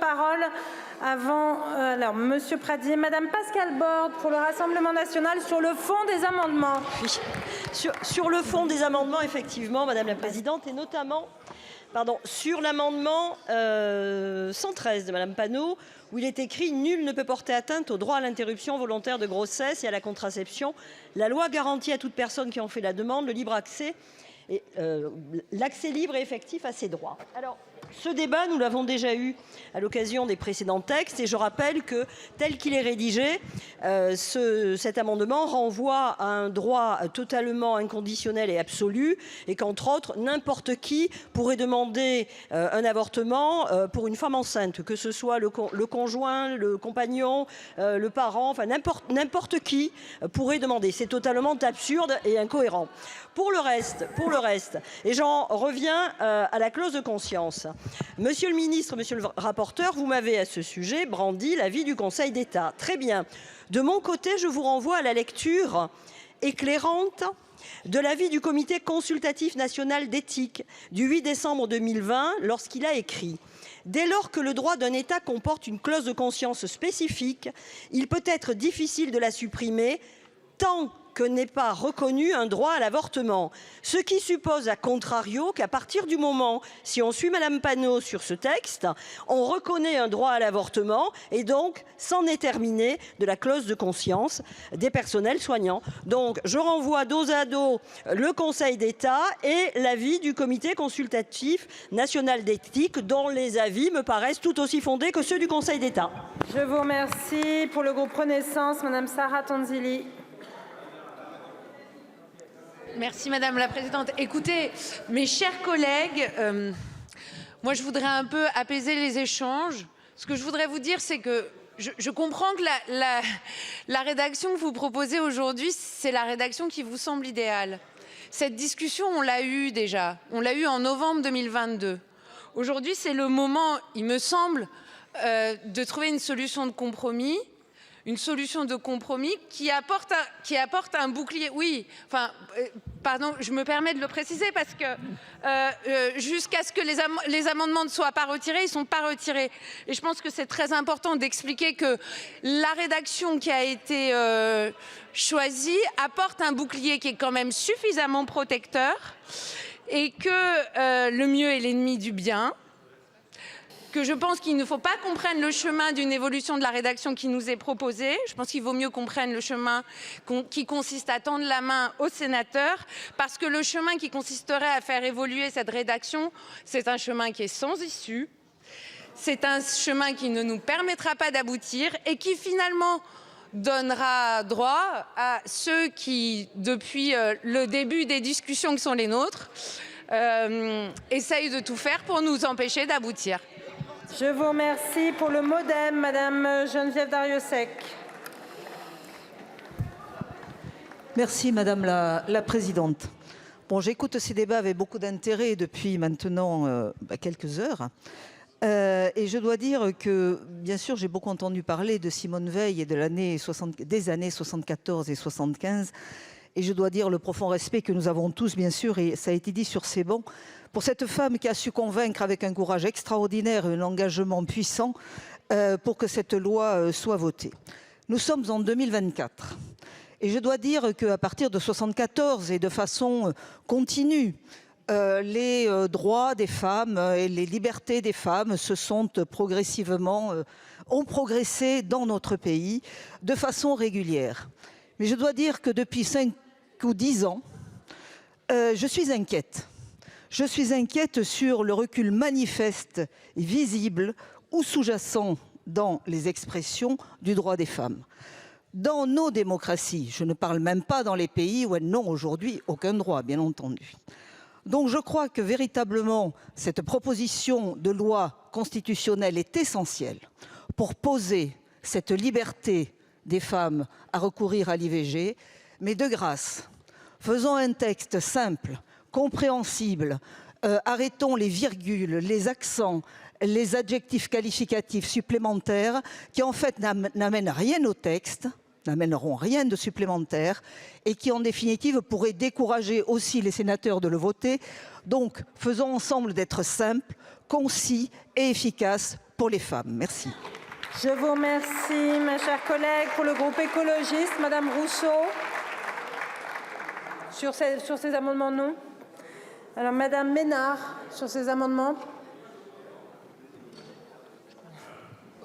parole avant alors Monsieur Pradier, Madame Pascale Borde pour le Rassemblement national sur le fond des amendements. Oui. Sur le fond des amendements, effectivement, Madame la Présidente, et notamment sur l'amendement 113 de Madame Panot, où il est écrit « Nul ne peut porter atteinte au droit à l'interruption volontaire de grossesse et à la contraception. La loi garantit à toute personne qui en fait la demande le libre accès et l'accès libre et effectif à ces droits. » Alors, ce débat, nous l'avons déjà eu à l'occasion des précédents textes et je rappelle que tel qu'il est rédigé, cet amendement renvoie à un droit totalement inconditionnel et absolu et qu'entre autres, n'importe qui pourrait demander un avortement pour une femme enceinte, que ce soit le conjoint, le compagnon, le parent, enfin n'importe qui pourrait demander. C'est totalement absurde et incohérent. Pour le reste, et j'en reviens à la clause de conscience. Monsieur le ministre, monsieur le rapporteur, vous m'avez à ce sujet brandi l'avis du Conseil d'État. Très bien. De mon côté, je vous renvoie à la lecture éclairante de l'avis du Comité consultatif national d'éthique du 8 décembre 2020 lorsqu'il a écrit « Dès lors que le droit d'un État comporte une clause de conscience spécifique, il peut être difficile de la supprimer tant que n'est pas reconnu un droit à l'avortement. Ce qui suppose, à contrario, qu'à partir du moment, si on suit Madame Panot sur ce texte, on reconnaît un droit à l'avortement et donc c'en est terminé de la clause de conscience des personnels soignants. » Donc je renvoie dos à dos le Conseil d'État et l'avis du Comité consultatif national d'éthique, dont les avis me paraissent tout aussi fondés que ceux du Conseil d'État. Je vous remercie. Pour le groupe Renaissance, Madame Sarah Tonzili. Merci Madame la Présidente. Écoutez, mes chers collègues, moi je voudrais un peu apaiser les échanges. Ce que je voudrais vous dire, c'est que je comprends que la rédaction que vous proposez aujourd'hui, c'est la rédaction qui vous semble idéale. Cette discussion, on l'a eue déjà. On l'a eue en novembre 2022. Aujourd'hui, c'est le moment, il me semble, de trouver une solution de compromis. Une solution de compromis qui apporte un bouclier. Oui, enfin, pardon, je me permets de le préciser parce que jusqu'à ce que les amendements ne soient pas retirés, ils ne sont pas retirés. Et je pense que c'est très important d'expliquer que la rédaction qui a été choisie apporte un bouclier qui est quand même suffisamment protecteur et que le mieux est l'ennemi du bien. Que je pense qu'il ne faut pas qu'on prenne le chemin d'une évolution de la rédaction qui nous est proposée. Je pense qu'il vaut mieux qu'on prenne le chemin qui consiste à tendre la main aux sénateurs, parce que le chemin qui consisterait à faire évoluer cette rédaction, c'est un chemin qui est sans issue. C'est un chemin qui ne nous permettra pas d'aboutir et qui finalement donnera droit à ceux qui, depuis le début des discussions qui sont les nôtres, essayent de tout faire pour nous empêcher d'aboutir. Je vous remercie. Pour le MoDem, Madame Geneviève Darrieussecq. Merci Madame la Présidente. Bon, j'écoute ces débats avec beaucoup d'intérêt depuis maintenant quelques heures. Et je dois dire que, bien sûr, j'ai beaucoup entendu parler de Simone Veil et des années 74 et 75. Et je dois dire le profond respect que nous avons tous, bien sûr, et ça a été dit sur ces bancs, pour cette femme qui a su convaincre avec un courage extraordinaire et un engagement puissant pour que cette loi soit votée. Nous sommes en 2024 et je dois dire qu'à partir de 1974 et de façon continue, les droits des femmes et les libertés des femmes ont progressé dans notre pays de façon régulière. Mais je dois dire que depuis 5 ou 10 ans, je suis inquiète. Je suis inquiète sur le recul manifeste et visible ou sous-jacent dans les expressions du droit des femmes. Dans nos démocraties, je ne parle même pas dans les pays où elles n'ont aujourd'hui aucun droit, bien entendu. Donc je crois que véritablement, cette proposition de loi constitutionnelle est essentielle pour poser cette liberté des femmes à recourir à l'IVG, mais de grâce, faisons un texte simple, compréhensible, arrêtons les virgules, les accents, les adjectifs qualificatifs supplémentaires qui en fait n'amènent rien au texte, n'amèneront rien de supplémentaire et qui en définitive pourraient décourager aussi les sénateurs de le voter. Donc faisons ensemble d'être simples, concis et efficaces pour les femmes. Merci. Je vous remercie, mes chers collègues. Pour le groupe écologiste, Madame Rousseau. Sur ces amendements, non. Alors, Madame Ménard, sur ces amendements.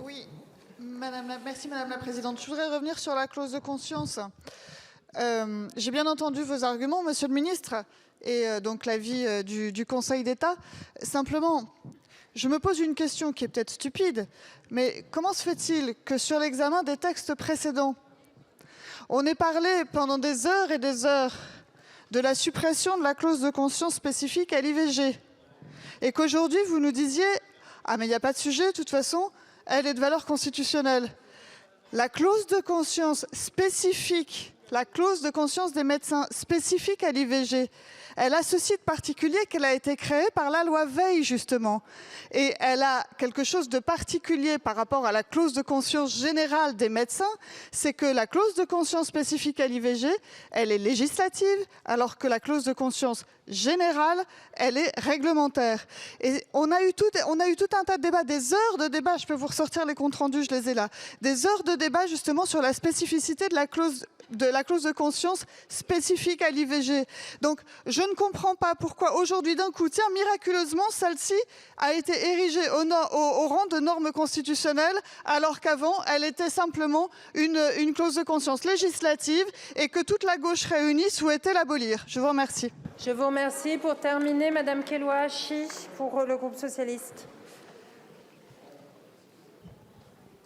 Oui, merci Madame la Présidente. Je voudrais revenir sur la clause de conscience. J'ai bien entendu vos arguments, Monsieur le Ministre, et donc l'avis du Conseil d'État. Simplement, je me pose une question qui est peut-être stupide, mais comment se fait-il que sur l'examen des textes précédents, on ait parlé pendant des heures et des heures de la suppression de la clause de conscience spécifique à l'IVG, et qu'aujourd'hui vous nous disiez « Ah mais il n'y a pas de sujet, de toute façon, elle est de valeur constitutionnelle ». La clause de conscience spécifique, la clause de conscience des médecins spécifique à l'IVG, elle a ceci de particulier qu'elle a été créée par la loi Veil, justement. Et elle a quelque chose de particulier par rapport à la clause de conscience générale des médecins, c'est que la clause de conscience spécifique à l'IVG, elle est législative, alors que la clause de conscience générale, elle est réglementaire. Et on a eu tout un tas de débats, des heures de débats, je peux vous ressortir les comptes rendus, je les ai là, des heures de débat justement sur la spécificité de la clause de conscience spécifique à l'IVG. Donc, je ne comprends pas pourquoi aujourd'hui, d'un coup, tiens, miraculeusement, celle-ci a été érigée au rang de norme constitutionnelle, alors qu'avant, elle était simplement une clause de conscience législative et que toute la gauche réunie souhaitait l'abolir. Je vous remercie. Je vous remercie. Pour terminer, Madame Kelouachi, pour le groupe socialiste.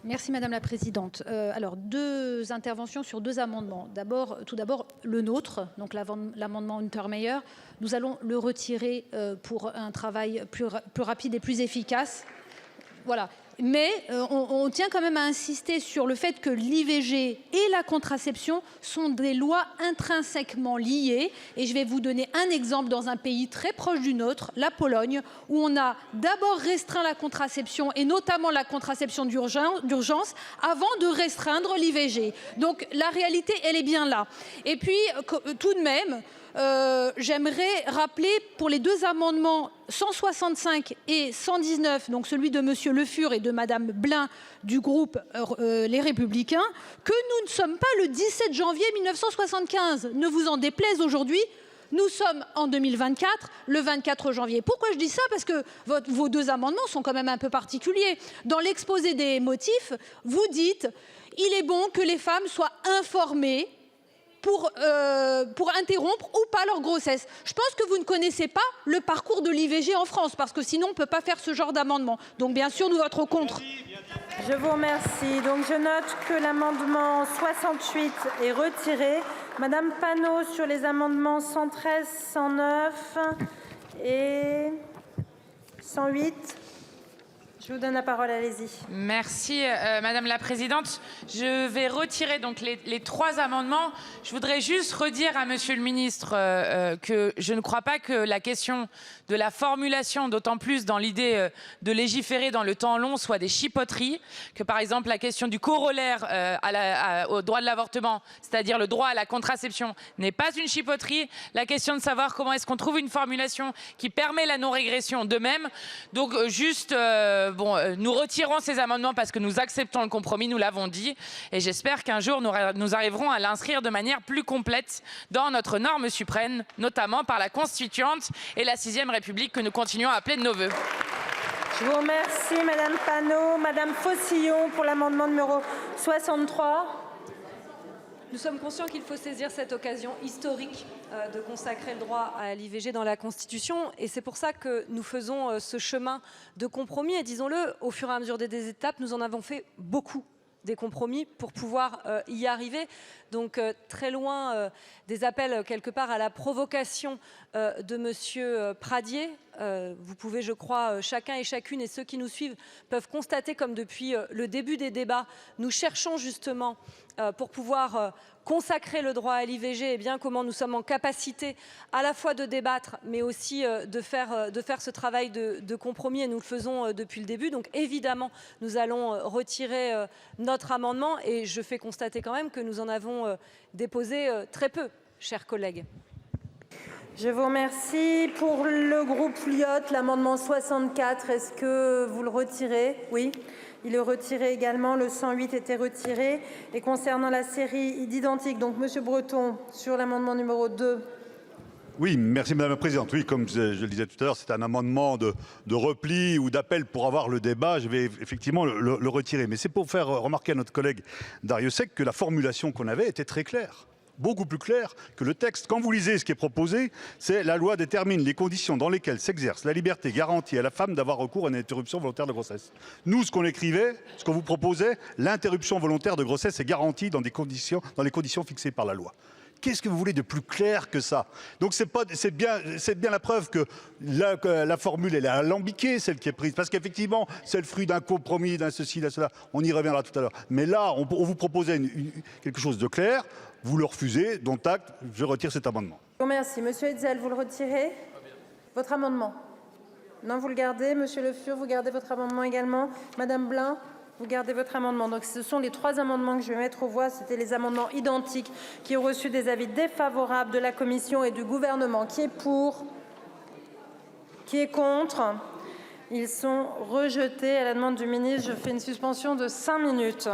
Merci Madame la Présidente. Alors, deux interventions sur deux amendements. Tout d'abord, le nôtre, donc l'amendement Untermeyer, nous allons le retirer pour un travail plus rapide et plus efficace. Voilà. Mais on tient quand même à insister sur le fait que l'IVG et la contraception sont des lois intrinsèquement liées. Et je vais vous donner un exemple dans un pays très proche du nôtre, la Pologne, où on a d'abord restreint la contraception et notamment la contraception d'urgence avant de restreindre l'IVG. Donc la réalité, elle est bien là. Et puis, tout de même, j'aimerais rappeler pour les deux amendements 165 et 119, donc celui de Monsieur Le Fur et de Madame Blin du groupe Les Républicains, que nous ne sommes pas le 17 janvier 1975. Ne vous en déplaise aujourd'hui. Nous sommes en 2024, le 24 janvier. Pourquoi je dis ça? Parce que vos deux amendements sont quand même un peu particuliers. Dans l'exposé des motifs, vous dites « Il est bon que les femmes soient informées pour interrompre ou pas leur grossesse ». Je pense que vous ne connaissez pas le parcours de l'IVG en France, parce que sinon on ne peut pas faire ce genre d'amendement. Donc bien sûr, nous voterons contre. Je vous remercie. Donc je note que l'amendement 68 est retiré. Madame Panot sur les amendements 113, 109 et 108. Je vous donne la parole, allez-y. Merci Madame la Présidente. Je vais retirer donc les trois amendements. Je voudrais juste redire à Monsieur le Ministre que je ne crois pas que la question de la formulation, d'autant plus dans l'idée de légiférer dans le temps long, soit des chipoteries, que par exemple la question du corollaire au droit de l'avortement, c'est-à-dire le droit à la contraception, n'est pas une chipoterie. La question de savoir comment est-ce qu'on trouve une formulation qui permet la non-régression de même. Donc juste... nous retirons ces amendements parce que nous acceptons le compromis, nous l'avons dit, et j'espère qu'un jour nous arriverons à l'inscrire de manière plus complète dans notre norme suprême, notamment par la Constituante et la 6e République que nous continuons à appeler de nos vœux. Je vous remercie Madame Panot. Madame Faucillon pour l'amendement numéro 63. Nous sommes conscients qu'il faut saisir cette occasion historique de consacrer le droit à l'IVG dans la Constitution. Et c'est pour ça que nous faisons ce chemin de compromis. Et disons-le, au fur et à mesure des étapes, nous en avons fait beaucoup des compromis pour pouvoir y arriver. Donc très loin des appels quelque part à la provocation de Monsieur Pradié. Vous pouvez, je crois, chacun et chacune et ceux qui nous suivent peuvent constater comme depuis le début des débats, nous cherchons justement pour pouvoir consacrer le droit à l'IVG, et bien comment nous sommes en capacité à la fois de débattre, mais aussi de faire ce travail de compromis, et nous le faisons depuis le début. Donc évidemment, nous allons retirer notre amendement, et je fais constater quand même que nous en avons déposé très peu, chers collègues. Je vous remercie. Pour le groupe Lyotte, l'amendement 64, est-ce que vous le retirez? Oui, il est retiré également. Le 108 était retiré. Et concernant la série d'identique, donc Monsieur Breton, sur l'amendement numéro 2. Oui, merci Madame la Présidente. Oui, comme je le disais tout à l'heure, c'est un amendement de repli ou d'appel pour avoir le débat. Je vais effectivement le retirer. Mais c'est pour faire remarquer à notre collègue Darrieussecq que la formulation qu'on avait était très claire. Beaucoup plus clair que le texte. Quand vous lisez ce qui est proposé, c'est la loi détermine les conditions dans lesquelles s'exerce la liberté garantie à la femme d'avoir recours à une interruption volontaire de grossesse. Nous, ce qu'on écrivait, ce qu'on vous proposait, l'interruption volontaire de grossesse est garantie dans les conditions fixées par la loi. Qu'est-ce que vous voulez de plus clair que ça? Donc c'est bien la preuve que la formule elle est alambiquée, celle qui est prise, parce qu'effectivement c'est le fruit d'un compromis, d'un ceci, d'un cela. On y reviendra tout à l'heure. Mais là, on vous proposait quelque chose de clair. Vous le refusez, dont acte, je retire cet amendement. Merci. Monsieur Hetzel, vous le retirez? Votre amendement? Non, vous le gardez. Monsieur Le Fur, vous gardez votre amendement également. Madame Blin, vous gardez votre amendement. Donc ce sont les 3 amendements que je vais mettre aux voix. C'était les amendements identiques qui ont reçu des avis défavorables de la Commission et du gouvernement. Qui est pour? Qui est contre? Ils sont rejetés. À la demande du ministre, je fais une suspension de 5 minutes.